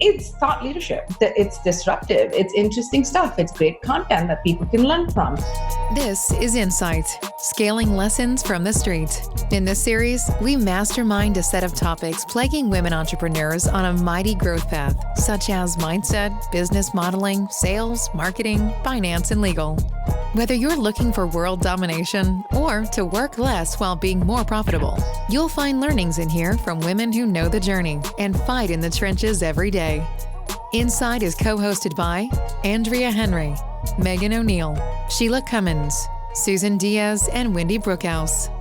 It's thought leadership. It's disruptive. It's interesting stuff. It's great content that people can learn from. This is Insight, scaling lessons from the street. In this series, we mastermind a set of topics plaguing women entrepreneurs on a mighty growth path, such as mindset, business modeling, sales, marketing, finance, and legal. Whether you're looking for world domination or to work less while being more profitable, you'll find learnings in here from women who know the journey and fight in the trenches every day. Inside is co-hosted by Andrea Henry, Megan O'Neill, Shelagh Cummins, Susan Diaz, and Wendy Brookhouse.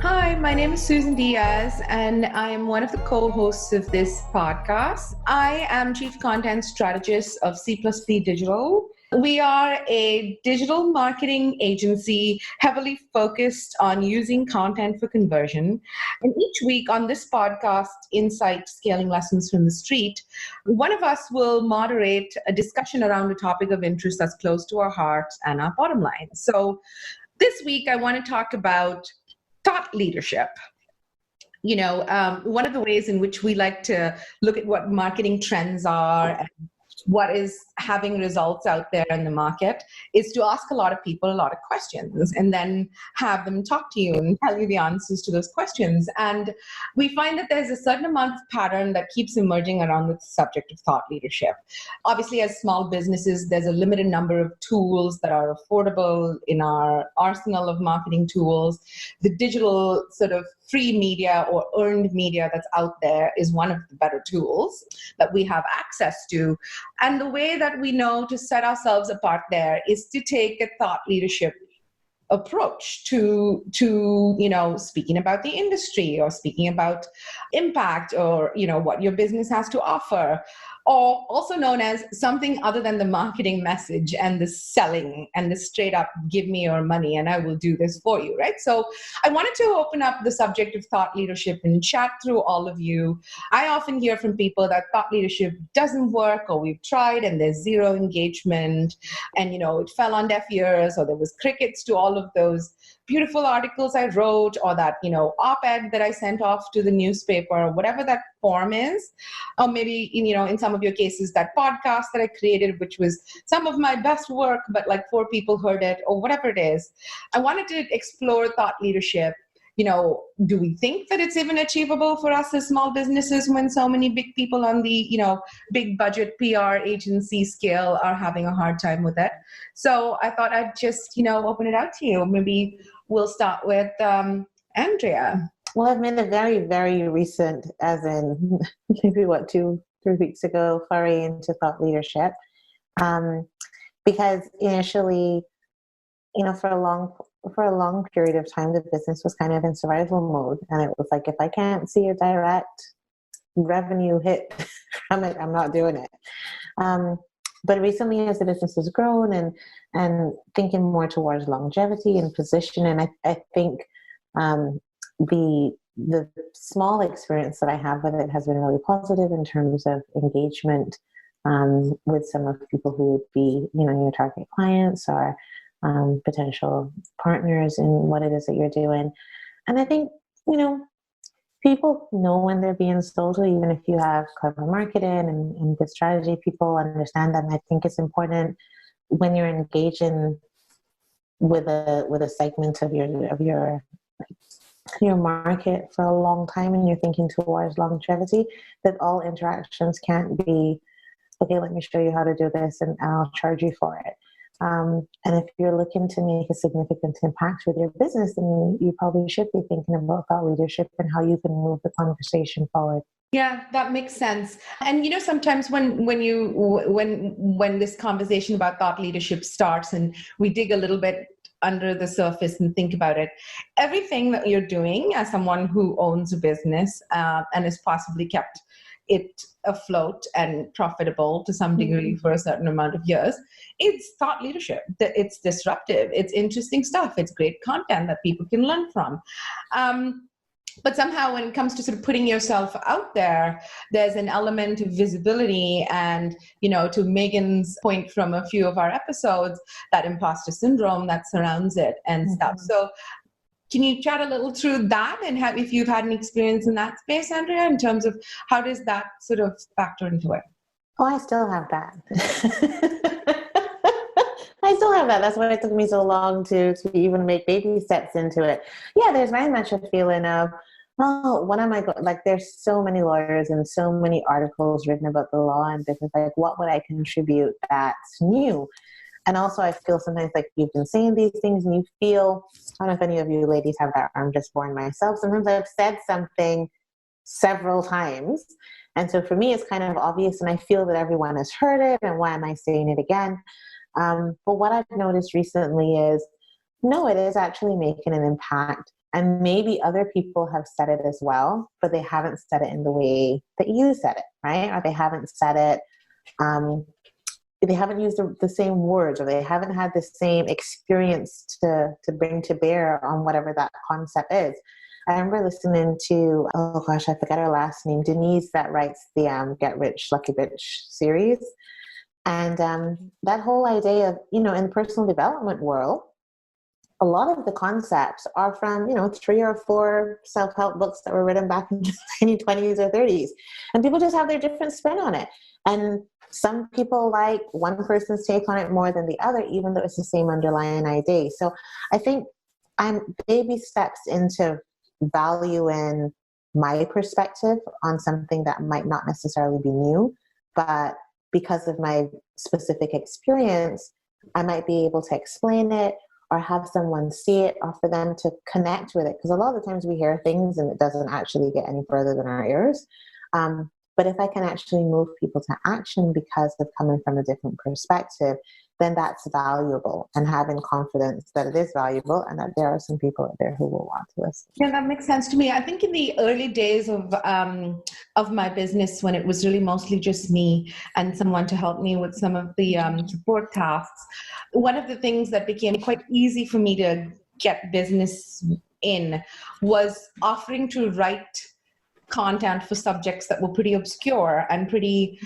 Hi, my name is Susan Diaz, and I am one of the co-hosts of this podcast. I am Chief Content Strategist of cp.digital. We are a digital marketing agency heavily focused on using content for conversion. And each week on this podcast, Insight, Scaling Lessons from the Street, one of us will moderate a discussion around a topic of interest that's close to our hearts and our bottom line. So this week, I want to talk about thought leadership. One of the ways in which we like to look at what marketing trends are and what is having results out there in the market is to ask a lot of people a lot of questions and then have them talk to you and tell you the answers to those questions. And we find that there's a certain amount of pattern that keeps emerging around the subject of thought leadership. Obviously, as small businesses, there's a limited number of tools that are affordable in our arsenal of marketing tools. The digital sort of free media or earned media that's out there is one of the better tools that we have access to. And the way that we know to set ourselves apart there is to take a thought leadership approach to speaking about the industry or speaking about impact or, what your business has to offer, or also known as something other than the marketing message and the selling and the straight up give me your money and I will do this for you, right? So I wanted to open up the subject of thought leadership and chat through all of you. I often hear from people that thought leadership doesn't work, or we've tried and there's zero engagement and, it fell on deaf ears, or there was crickets to all of those beautiful articles I wrote, or that, op-ed that I sent off to the newspaper, or whatever that form is. Or maybe, in some of your cases, that podcast that I created, which was some of my best work, but like 4 people heard it, or whatever it is. I wanted to explore thought leadership. Do we think that it's even achievable for us as small businesses when so many big people on the, big budget PR agency scale are having a hard time with it? So I thought I'd just, open it out to you. Maybe we'll start with Andrea. Well, I've made a very, very recent, as in maybe 2-3 weeks ago, foray into thought leadership. Because initially, for a long period of time, the business was kind of in survival mode. And it was like, if I can't see a direct revenue hit from it, I'm not doing it. But recently, as the business has grown and thinking more towards longevity and position, and I think the small experience that I have with it has been really positive in terms of engagement with some of the people who would be, your target clients or potential partners in what it is that you're doing. And I think, people know when they're being sold to, even if you have clever marketing and good strategy, people understand that. And I think it's important when you're engaging with a segment of your market for a long time and you're thinking towards longevity, that all interactions can't be, okay, let me show you how to do this and I'll charge you for it. And if you're looking to make a significant impact with your business, then you probably should be thinking about thought leadership and how you can move the conversation forward. Yeah, that makes sense. And sometimes when this conversation about thought leadership starts and we dig a little bit under the surface and think about it, everything that you're doing as someone who owns a business and has possibly kept it afloat and profitable to some degree for a certain amount of years, it's thought leadership. It's disruptive. It's interesting stuff. It's great content that people can learn from. But somehow when it comes to sort of putting yourself out there, there's an element of visibility and, to Megan's point from a few of our episodes, that imposter syndrome that surrounds it and stuff. So can you chat a little through that and if you've had an experience in that space, Andrea, in terms of how does that sort of factor into it? Oh, I still have that. I still have that. That's why it took me so long to even make baby steps into it. Yeah, there's very much a feeling of, oh, what am I like? There's so many lawyers and so many articles written about the law and business. Like, what would I contribute that's new? And also, I feel sometimes like you've been saying these things, and you feel. I don't know if any of you ladies have that. I'm just born myself. Sometimes I've said something several times, and so for me, it's kind of obvious, and I feel that everyone has heard it. And why am I saying it again? But what I've noticed recently is, no, it is actually making an impact. And maybe other people have said it as well, but they haven't said it in the way that you said it, right? Or they haven't said it, they haven't used the same words, or they haven't had the same experience to bring to bear on whatever that concept is. I remember listening to, oh gosh, I forgot her last name, Denise, that writes the Get Rich, Lucky Bitch series. And that whole idea of, in the personal development world, a lot of the concepts are from, 3 or 4 self-help books that were written back in the 1920s or 30s. And people just have their different spin on it. And some people like one person's take on it more than the other, even though it's the same underlying idea. So I think I'm baby steps into valuing my perspective on something that might not necessarily be new, but because of my specific experience, I might be able to explain it or have someone see it, or for them to connect with it. Because a lot of the times we hear things and it doesn't actually get any further than our ears. But if I can actually move people to action because of coming from a different perspective, then that's valuable, and having confidence that it is valuable and that there are some people out there who will want to listen. Yeah, that makes sense to me. I think in the early days of my business, when it was really mostly just me and someone to help me with some of the support tasks, one of the things that became quite easy for me to get business in was offering to write content for subjects that were pretty obscure and pretty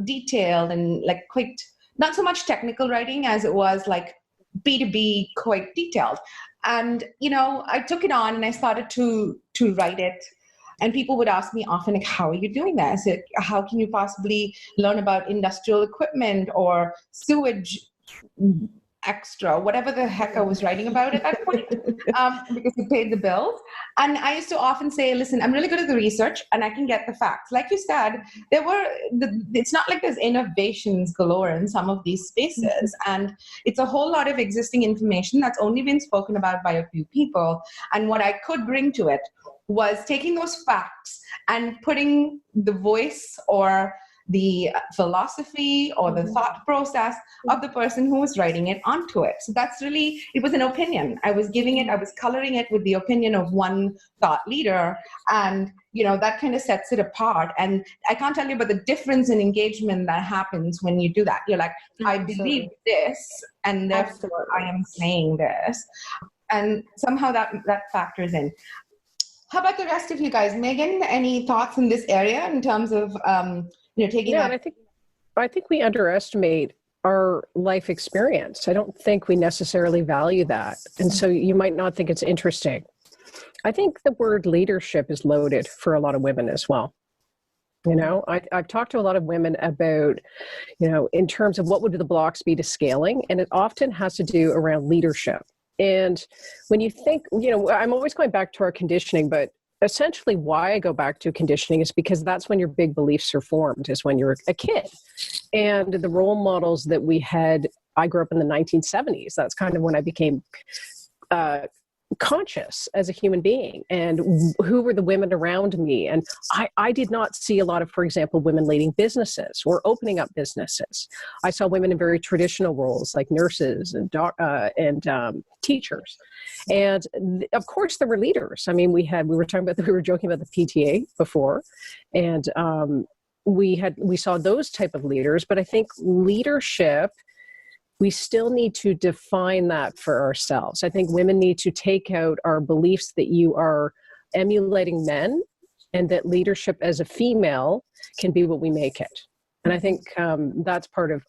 detailed and like quite, not so much technical writing as it was like B2B, quite detailed. And, I took it on and I started to write it. And people would ask me often, like, how are you doing that? I said, how can you possibly learn about industrial equipment or sewage extra, whatever the heck I was writing about at that point, because it paid the bills. And I used to often say, listen, I'm really good at the research and I can get the facts. Like you said, it's not like there's innovations galore in some of these spaces. And it's a whole lot of existing information that's only been spoken about by a few people. And what I could bring to it was taking those facts and putting the voice or the philosophy or the thought process of the person who was writing it onto it. So that's really, it was an opinion. I was coloring it with the opinion of one thought leader. And, that kind of sets it apart. And I can't tell you about the difference in engagement that happens when you do that. You're like, I believe this, and therefore I am saying this. And somehow that factors in. How about the rest of you guys? Megan, any thoughts in this area in terms of taking that? And I think we underestimate our life experience. I don't think we necessarily value that. And so you might not think it's interesting. I think the word leadership is loaded for a lot of women as well. I've talked to a lot of women about, in terms of what would the blocks be to scaling, and it often has to do around leadership. And when you think, I'm always going back to our conditioning, but essentially why I go back to conditioning is because that's when your big beliefs are formed, is when you're a kid. And the role models that we had, I grew up in the 1970s. That's kind of when I became conscious as a human being, and who were the women around me. And I did not see a lot of, for example, women leading businesses or opening up businesses. I saw women in very traditional roles like nurses and teachers. And of course there were leaders. I mean, we were joking about the PTA before, and we saw those type of leaders. But I think leadership, we still need to define that for ourselves. I think women need to take out our beliefs that you are emulating men, and that leadership as a female can be what we make it. And I think that's part of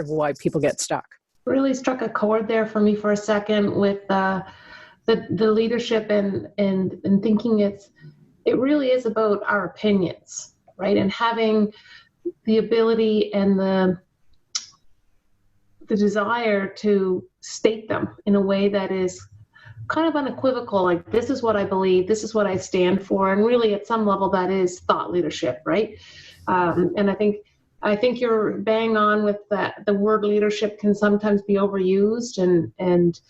why people get stuck. Really struck a chord there for me for a second with the leadership and thinking it really is about our opinions, right? And having the ability and the desire to state them in a way that is kind of unequivocal, like, this is what I believe, this is what I stand for, and really at some level that is thought leadership, right? And I think you're bang on with that. The word leadership can sometimes be overused, and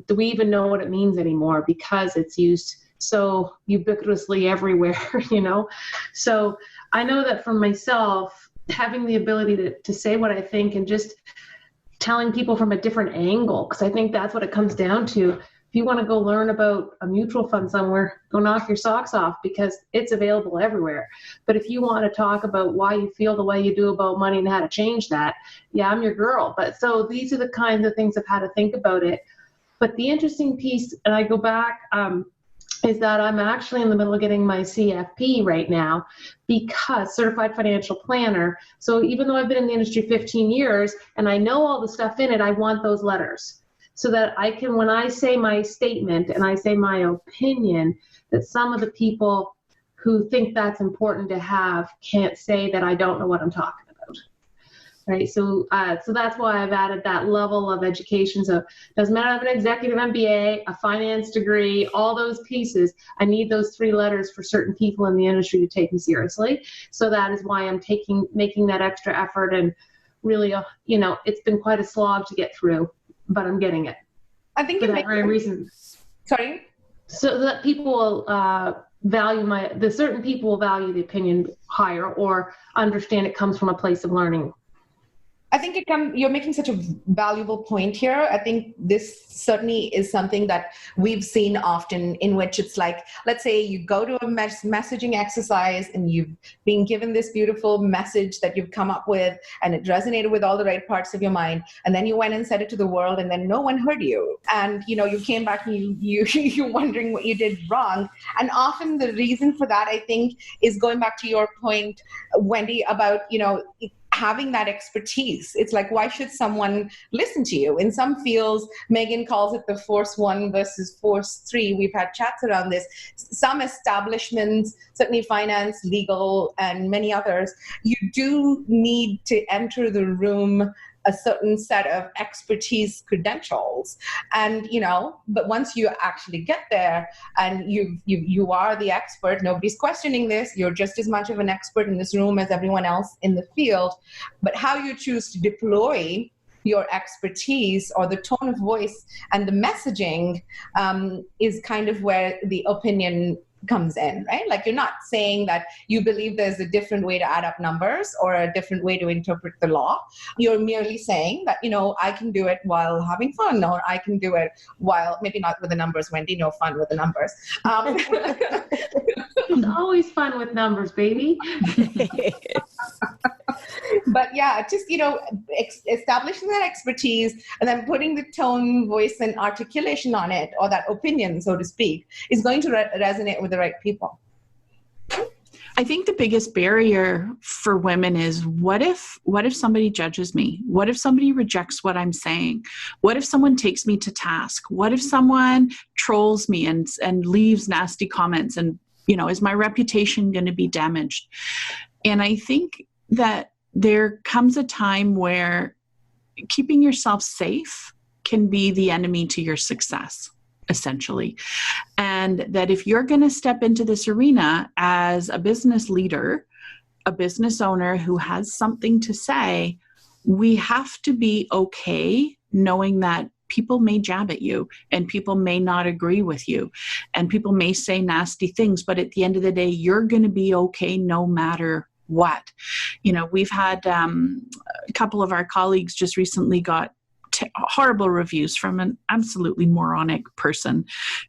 do we even know what it means anymore because it's used so ubiquitously everywhere, you know? So I know that for myself, having the ability to say what I think and just telling people from a different angle, because I think that's what it comes down to. If you want to go learn about a mutual fund somewhere, go knock your socks off because it's available everywhere. But if you want to talk about why you feel the way you do about money and how to change that, yeah, I'm your girl. But so these are the kinds of things of how to think about it. But the interesting piece, and I go back, is that I'm actually in the middle of getting my CFP right now, because certified financial planner. So even though I've been in the industry 15 years and I know all the stuff in it, I want those letters so that I can, when I say my statement and I say my opinion, that some of the people who think that's important to have can't say that I don't know what I'm talking about. Right, so that's why I've added that level of education. So doesn't matter if I have an executive MBA, a finance degree, all those pieces. I need those 3 letters for certain people in the industry to take me seriously. So that is why I'm making that extra effort, and really, it's been quite a slog to get through, but I'm getting it. I think for that very reason. Sorry. So that people will value certain people will value the opinion higher or understand it comes from a place of learning. I think you're making such a valuable point here. I think this certainly is something that we've seen often, in which it's like, let's say you go to a messaging exercise and you've been given this beautiful message that you've come up with, and it resonated with all the right parts of your mind. And then you went and said it to the world, and then no one heard you. And, you came back and you're wondering what you did wrong. And often the reason for that, I think, is going back to your point, Wendy, about, having that expertise. It's like, why should someone listen to you? In some fields, Megan calls it the force 1 versus force 3. We've had chats around this. Some establishments, certainly finance, legal, and many others, you do need to enter the room a certain set of expertise credentials. And, but once you actually get there and you are the expert, nobody's questioning this, you're just as much of an expert in this room as everyone else in the field. But how you choose to deploy your expertise or the tone of voice and the messaging is kind of where the opinion comes in, right? Like, you're not saying that you believe there's a different way to add up numbers or a different way to interpret the law. You're merely saying that, I can do it while having fun, or I can do it while, maybe not with the numbers, Wendy, no fun with the numbers. It's always fun with numbers, baby. But yeah, just, establishing that expertise and then putting the tone, voice, and articulation on it, or that opinion, so to speak, is going to resonate with the right people. I think the biggest barrier for women is, what if somebody judges me? What if somebody rejects what I'm saying? What if someone takes me to task? What if someone trolls me and leaves nasty comments? And, is my reputation going to be damaged? And I think that there comes a time where keeping yourself safe can be the enemy to your success, essentially. And that if you're going to step into this arena as a business leader, a business owner who has something to say, we have to be okay knowing that people may jab at you and people may not agree with you and people may say nasty things, but at the end of the day, you're going to be okay no matter what. We've had a couple of our colleagues just recently got horrible reviews from an absolutely moronic person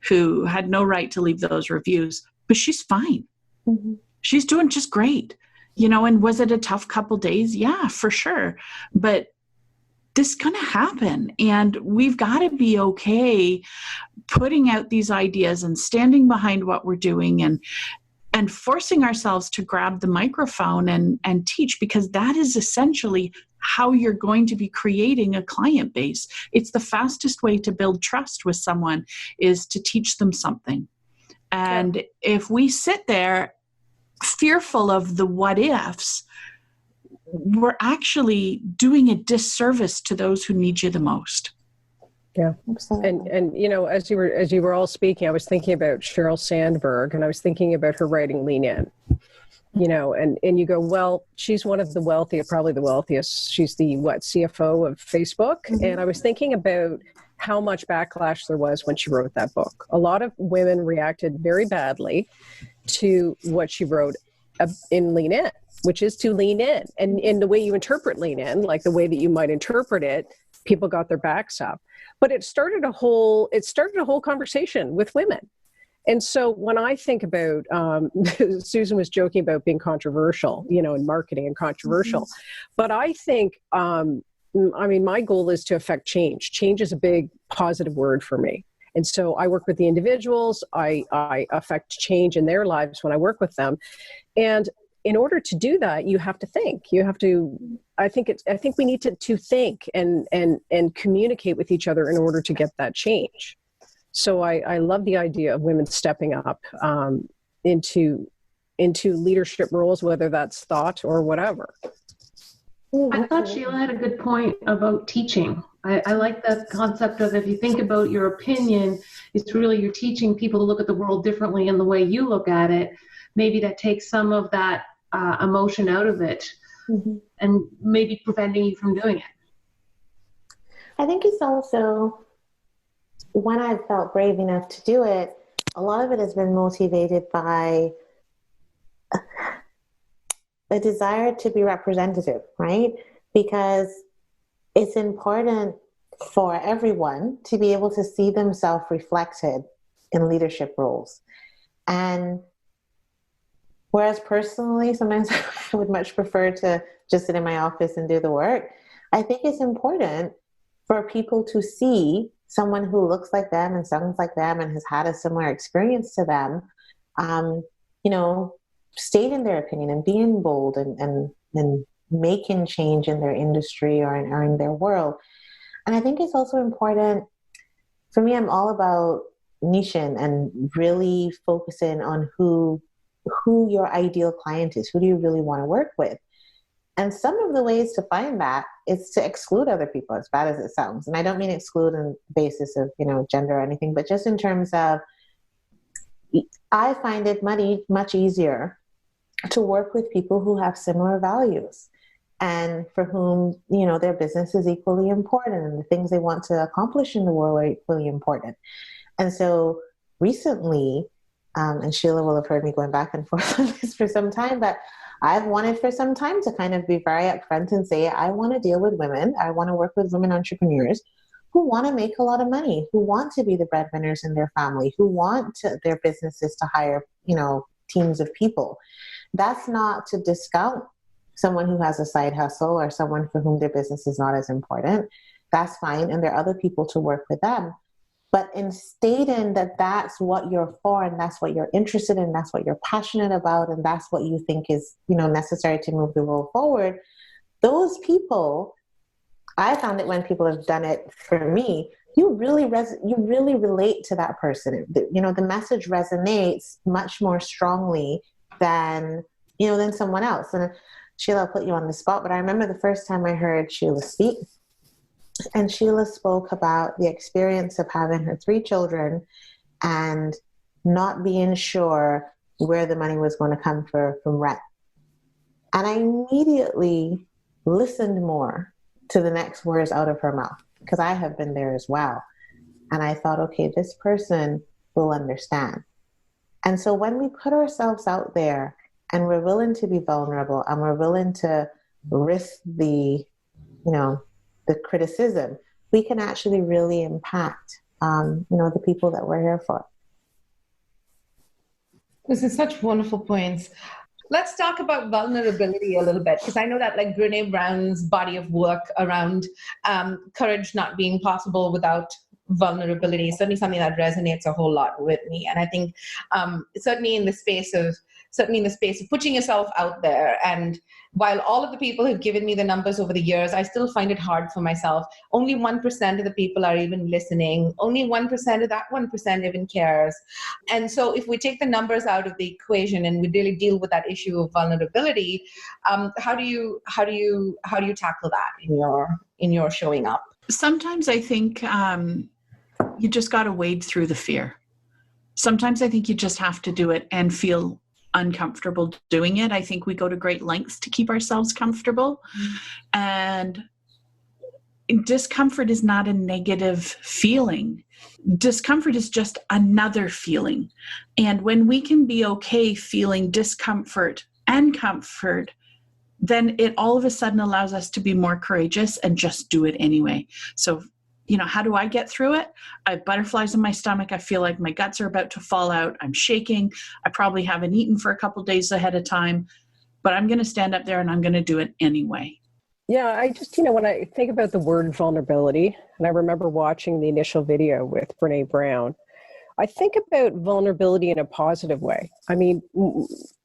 who had no right to leave those reviews, but she's fine. Mm-hmm. She's doing just great. And was it a tough couple days? Yeah, for sure. But this is going to happen. And we've got to be okay putting out these ideas and standing behind what we're doing and forcing ourselves to grab the microphone and teach, because that is essentially how you're going to be creating a client base. It's the fastest way to build trust with someone, is to teach them something. And if we sit there fearful of the what ifs, we're actually doing a disservice to those who need you the most. Yeah. Absolutely. And you know, as you were all speaking, I was thinking about Sheryl Sandberg, and I was thinking about her writing Lean In. You know, and you go, well, she's one of the wealthiest, probably the wealthiest. She's the CFO of Facebook. Mm-hmm. And I was thinking about how much backlash there was when she wrote that book. A lot of women reacted very badly to what she wrote in Lean In, which is to lean in. And in the way you interpret lean in, like the way that you might interpret it, people got their backs up. But it started a whole conversation with women. And so when I think about, Susan was joking about being controversial, you know, in marketing and controversial, mm-hmm. but I think, my goal is to affect change. Change is a big positive word for me. And so I work with the individuals, I affect change in their lives when I work with them. And in order to do that, you have to think. You have to, I think we need to think and communicate with each other in order to get that change. So I love the idea of women stepping up into leadership roles, whether that's thought or whatever. I thought Sheila had a good point about teaching. I like that concept of, if you think about your opinion, it's really you're teaching people to look at the world differently in the way you look at it. Maybe that takes some of that emotion out of it, mm-hmm. and maybe preventing you from doing it. I think it's also, when I've felt brave enough to do it, a lot of it has been motivated by a desire to be representative, right? Because it's important for everyone to be able to see themselves reflected in leadership roles. And whereas personally, sometimes I would much prefer to just sit in my office and do the work, I think it's important for people to see someone who looks like them and sounds like them and has had a similar experience to them, state in their opinion and being bold and making change in their industry or in their world. And I think it's also important, for me, I'm all about niching and really focusing on who your ideal client is. Who do you really want to work with? And some of the ways to find that is to exclude other people, as bad as it sounds. And I don't mean exclude on the basis of, gender or anything, but just in terms of, I find it much easier to work with people who have similar values and for whom, their business is equally important and the things they want to accomplish in the world are equally important. And so recently, and Sheila will have heard me going back and forth on this for some time, but I've wanted for some time to kind of be very upfront and say, I want to deal with women. I want to work with women entrepreneurs who want to make a lot of money, who want to be the breadwinners in their family, who want their businesses to hire, teams of people. That's not to discount someone who has a side hustle or someone for whom their business is not as important. That's fine. And there are other people to work with them. But in stating that that's what you're for and that's what you're interested in, that's what you're passionate about, and that's what you think is, necessary to move the world forward, those people, I found that when people have done it for me, you really relate to that person. The message resonates much more strongly than someone else. And Sheila, I'll put you on the spot, but I remember the first time I heard Sheila speak, and Sheila spoke about the experience of having her 3 children and not being sure where the money was going to come from rent. And I immediately listened more to the next words out of her mouth, because I have been there as well. And I thought, okay, this person will understand. And so when we put ourselves out there and we're willing to be vulnerable and we're willing to risk the criticism, we can actually really impact, the people that we're here for. This is such wonderful points. Let's talk about vulnerability a little bit, because I know that Brené Brown's body of work around courage not being possible without vulnerability is certainly something that resonates a whole lot with me. And I think certainly in the space of putting yourself out there and while all of the people who've given me the numbers over the years, I still find it hard for myself. Only 1% of the people are even listening. Only 1% of that 1% even cares. And so if we take the numbers out of the equation and we really deal with that issue of vulnerability, how do you tackle that in your showing up? Sometimes I think you just got to wade through the fear. Sometimes I think you just have to do it and feel uncomfortable doing it. I think we go to great lengths to keep ourselves comfortable. And discomfort is not a negative feeling. Discomfort is just another feeling. And when we can be okay feeling discomfort and comfort, then it all of a sudden allows us to be more courageous and just do it anyway. So, how do I get through it? I have butterflies in my stomach. I feel like my guts are about to fall out. I'm shaking. I probably haven't eaten for a couple of days ahead of time, but I'm going to stand up there and I'm going to do it anyway. Yeah, I just, when I think about the word vulnerability, and I remember watching the initial video with Brene Brown, I think about vulnerability in a positive way. I mean,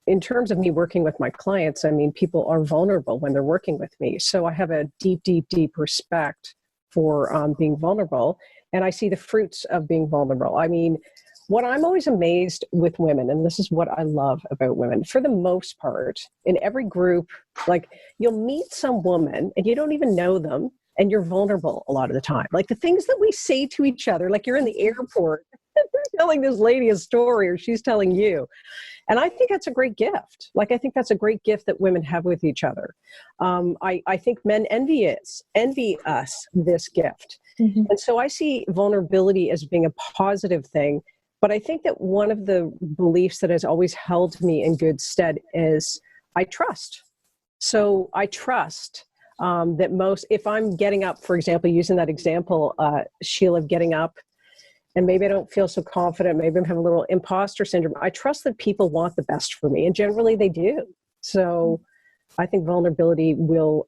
in terms of me working with my clients, people are vulnerable when they're working with me. So I have a deep, deep, deep respect for being vulnerable. And I see the fruits of being vulnerable. What I'm always amazed with women, and this is what I love about women, for the most part, in every group, like you'll meet some woman and you don't even know them and you're vulnerable a lot of the time. Like the things that we say to each other, like you're in the airport and you're telling this lady a story or she's telling you. And I think that's a great gift. I think that's a great gift that women have with each other. I think men envy us this gift. Mm-hmm. And so I see vulnerability as being a positive thing. But I think that one of the beliefs that has always held me in good stead is I trust. So I trust that if I'm getting up, for example, using that example, Sheila, getting up, and maybe I don't feel so confident, maybe I'm having a little imposter syndrome, I trust that people want the best for me, and generally they do. So I think vulnerability will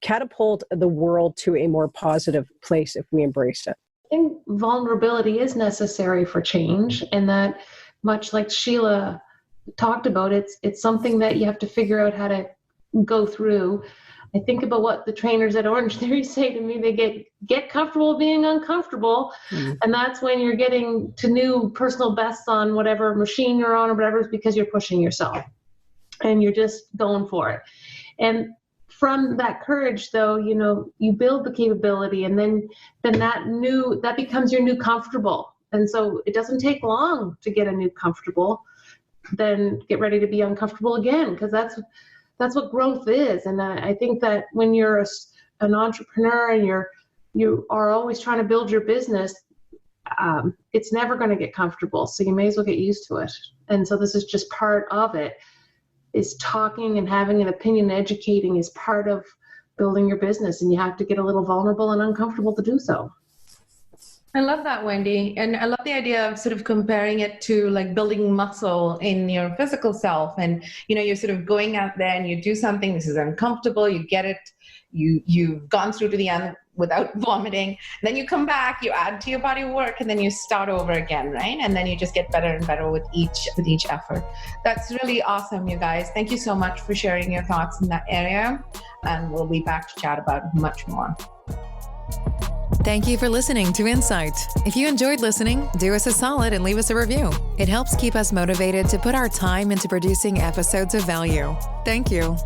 catapult the world to a more positive place if we embrace it. I think vulnerability is necessary for change, and that, much like Sheila talked about, it's something that you have to figure out how to go through. I think about what the trainers at Orange Theory say to me. They get comfortable being uncomfortable. Mm-hmm. And that's when you're getting to new personal bests on whatever machine you're on or whatever, is because you're pushing yourself and you're just going for it. And from that courage, though, you build the capability, and then that becomes your new comfortable. And so it doesn't take long to get a new comfortable. Then get ready to be uncomfortable again, because that's what growth is. And I think that when you're an entrepreneur and you are always trying to build your business, it's never going to get comfortable. So you may as well get used to it. And so this is just part of it. Is talking and having an opinion and educating is part of building your business, and you have to get a little vulnerable and uncomfortable to do so. I love that, Wendy. And I love the idea of sort of comparing it to like building muscle in your physical self. And, you're sort of going out there and you do something, this is uncomfortable, you get it, you've gone through to the end without vomiting. Then you come back, you add to your body work, and then you start over again, right? And then you just get better and better with each effort. That's really awesome, you guys. Thank you so much for sharing your thoughts in that area. And we'll be back to chat about much more. Thank you for listening to Insight. If you enjoyed listening, do us a solid and leave us a review. It helps keep us motivated to put our time into producing episodes of value. Thank you.